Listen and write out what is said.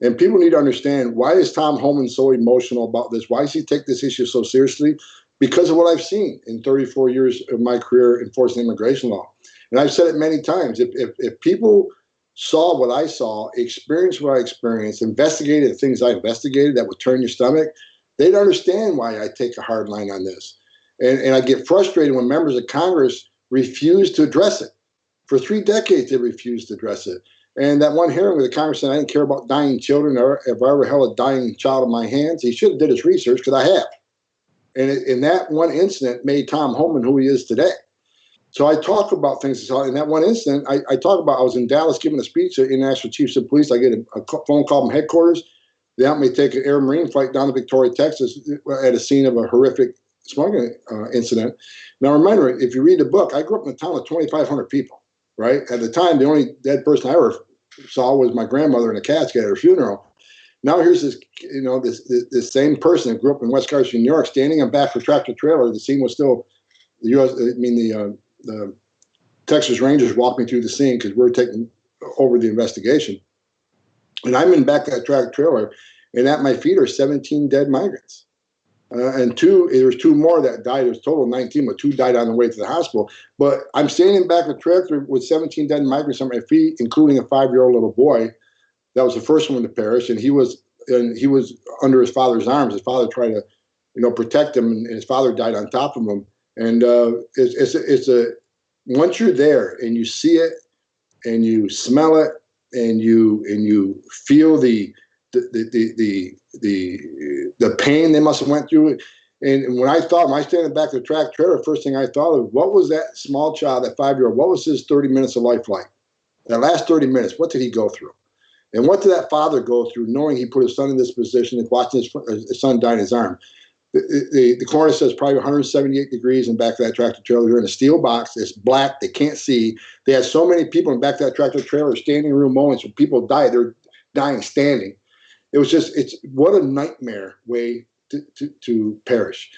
And people need to understand, why is Tom Homan so emotional about this? Why does he take this issue so seriously? Because of what I've seen in 34 years of my career enforcing immigration law. And I've said it many times. If people saw what I saw, experienced what I experienced, investigated the things I investigated that would turn your stomach, they'd understand why I take a hard line on this. And I get frustrated when members of Congress refuse to address it. For 3 decades, they refused to address it. And that one hearing with the congressman, I didn't care about dying children, or if I ever held a dying child in my hands. He should have did his research, because I have. And that one incident made Tom Homan who he is today. So I talk about things. In that one incident, I talk about, I was in Dallas giving a speech to international chiefs of police. I get a phone call from headquarters. They helped me take an air marine flight down to Victoria, Texas, at a scene of a horrific smuggling incident. Now, remember, if you read the book, I grew up in a town of 2,500 people, right? At the time, the only dead person I ever saw was my grandmother in a casket at her funeral. Now here's this, this same person that grew up in West Carson, New York, standing on back of a tractor trailer. The scene was still the Texas Rangers walked me through the scene because we were taking over the investigation. And I'm in back of that tractor trailer, and at my feet are 17 dead migrants. And there was 2 more that died. It was a total of 19, but 2 died on the way to the hospital. But I'm standing back of the tractor with 17 dead migrants on my feet, including a 5-year-old little boy. That was the first one to perish, and he was under his father's arms. His father tried to, protect him, and his father died on top of him. And once you're there and you see it, and you smell it, and you feel the pain they must have went through. And when I stand in the back of the tractor trailer, the first thing I thought of, what was that small child, that 5-year-old, what was his 30 minutes of life like? That last 30 minutes, what did he go through? And what did that father go through, knowing he put his son in this position and watching his son die in his arm? The coroner says probably 178 degrees in the back of that tractor trailer. They're in a steel box. It's black. They can't see. They had so many people in the back of that tractor trailer, standing room moments when people died. They're dying standing. It was just, it's what a nightmare way to perish.